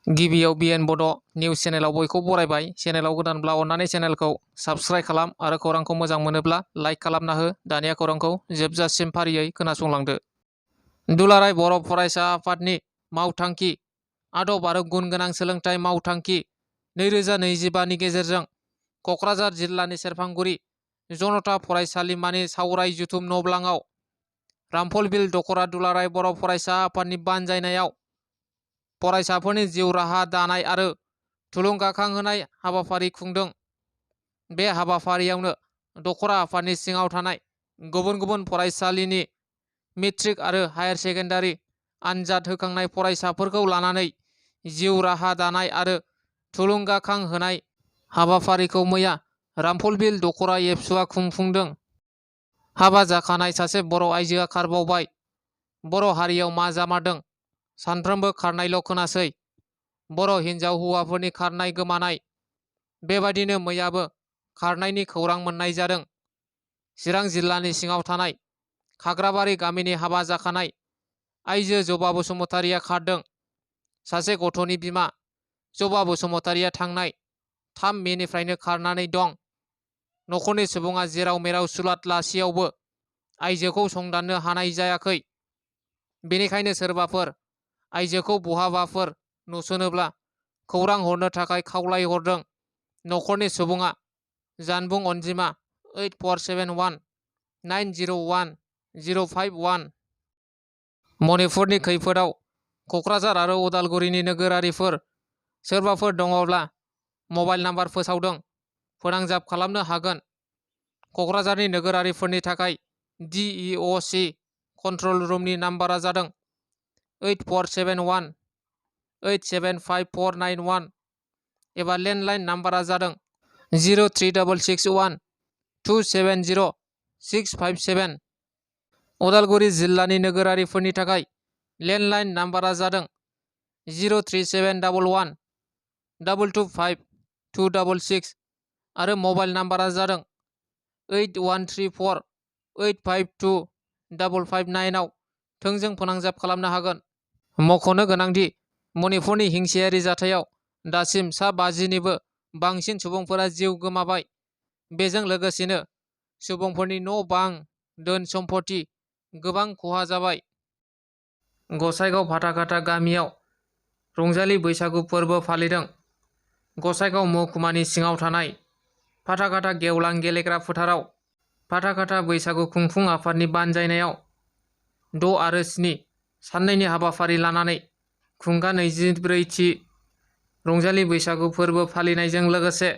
गिबियाव बिएन बड' निउस चेनेलाव बयखौ बरायबाय। चेनेलाव गोदानब्ला अन्नानै चेनेलखौ साबस्क्राइब खालाम आरो खौरांखौ मोजां मोनोब्ला लाइक खालामना हो। दानिया खौरांखौ जोबजासिम फारियै खोनासंलांदो। दुलाराय बर' फरायसा आफादनि मावथांखि आदब आरो गुन गोनां सोलोंथाइ मावथांखि 2025 नि गेजेरजों क'क्राझार जिल्लानि सेरफांगुरि जनता फरायसालिमानि सावराय जुथुम न'ब्लाङाव रामफलबिल दख'रा दुलाराय बर' फरायसा आफादनि बानजायनायाव फरायसाफोरनि जिउ राहा दानाय आरो थुलुंगाखांहोनाय हाबाफारि खुंदों। बे हाबाफारियावनो दख'रा आफादनि सिङाव थानाय गुबुन गुबुन फरायसालिनि मेट्रिक आरो हायार सेकेन्डारि आनजाद होखांनाय फरायसाफोरखौ लानानै जिउ राहा दानाय आरो थुलुंगाखांहोनाय हाबाफारिखौ मैया रामफलबिल दख'रा एबसुआ खुंफुंदों। हाबा जाखानाय सासे बर' आइजोआ खारबावबाय। बर' हारियाव मा जामारदों? सानफ्रोमबो खारनायल' खोनासै। बर' हिन्जाव हौवाफोरनि खारनाय गोमानाय। बेबादिनो मैयाबो खारनायनि खौरां मोननाय जादों। चिरां जिल्लानि सिङाव थानाय खाग्राबारि गामिनि हाबा जाखानाय आइजो जबा बसुमतारिया खारदों। सासे गथ'नि बिमा जबा बसुमतारिया थांनाय 3 मेनिफ्रायनो खारनानै दं। न'खरनि सुबुङा जेराव मेराव सुलाद लासेयावबो आइजोखौ संदाननो हानाय जायाखै। बेनिखायनो सोरबाफोर आइजोखौ बहाबाफोर नुसनोब्ला खौरां हरनो थाखाय खावलायहरदों। न'खरनि सुबुङा जानबुं अनजिमा 8471 901 051। मणिपुरनि खैफोदाव क'क्राझार आरो उदालगुरिनि नोगोरारिफोर सोरबाफोर दङब्ला मबाइल नाम्बार फोसावदों फोनांजाब खालामनो हागोन। क'क्राझारनि नोगोरारिफोरनि थाखाय DEOC कन्ट्रल रुमनि नाम्बारा जादों 8471 875491 एबा लेन्डलाइन नाम्बारा जादों 03661 270 657। उदालगुरि जिल्लानि नोगोरारिफोरनि थाखाय लेन्डलाइन नाम्बारा जादों 03711 225 266 आरो मबाइल नाम्बारा जादों 8134 852 559 आव थोंजों फोनांजाब खालामनो हागोन। मख'नो गोनांदि मणिपुरनि हिंसायारि जाथायाव दासिम सा 50निबो बांसिन सुबुंफोरा जिउ गोमाबाय। बेजों लोगोसेनो सुबुंफोरनि न' बां धोन सम्पति गोबां खहा जाबाय। गसाइगाव फाथाखाथा गामियाव रंजालि बैसागु फोरबो फालिदों। गसाइगाव महकुमानि सिङाव थानाय फाथाखाथा गेवलां गेलेग्रा फोथाराव फाथाखाथा बैसागु खुंफुं आफादनि बानजायनायाव 6 आरो 7 साननैनि हाबाफारि लानानै खुंगा 24थि रंजालि बैसागु फोरबो फालिनायजों लोगोसे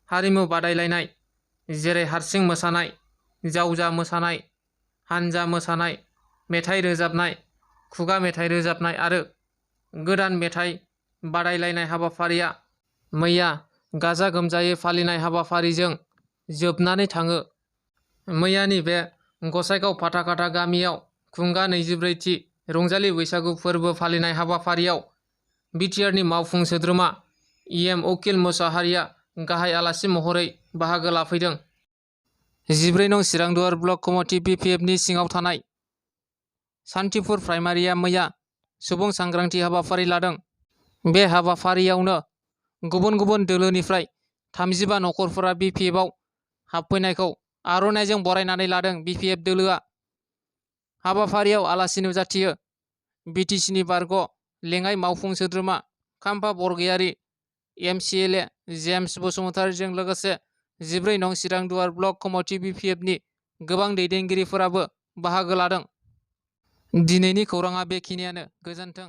हारिमु बादायलायनाय जेरै हारसिं मोसानाय, जावजा मोसानाय, हानजा मोसानाय, मेथाइ रोजाबनाय, खुगा मेथाइ रोजाबनाय आरो गोदान मेथाइ बादायलायनाय हाबाफारिया मैया गाजा गोमजायै फालिनाय हाबाफारिजों जोबनानै थाङो। मैयानि बे गसाइगाव फाथाखाथा गामियाव खुंगा 24थि रंजालि बैसागु फोरबो फालिनाय हाबाफारियाव बिटिआरनि मावफुं सोद्रोमा EM उकिल मुसाहारिया गाहाय आलासि महरै बाहागो लाफैदों। 14 नं चिरांदुवार ब्लक कमिटि BPFनि सिङाव थानाय सान्तिपुर प्राइमारिया मैया सुबुं सांग्रांथि हाबाफारि लादों। बे हाबाफारियावनो गुबुन गुबुन दोलोनिफ्राय 35 नखरफोरा BPFआव हाबफैनायखौ आर'नाइजों बरायनानै लादों। BPF दोलोआ हाबाफारियाव आलासि नुजाथियो BTCनि बारग' लेङाइ मावफुं सोद्रोमा खाम्फा बरगयारि, MCLA जेम्स बसुमतारिजों लोगोसे 14 नं चिरांदुवार ब्लक कमिटि BPFनि गोबां दैदेनगिरिफोराबो बाहागो लादों। दिनैनि खौराङा बेखिनियानो। गोजोन्थों।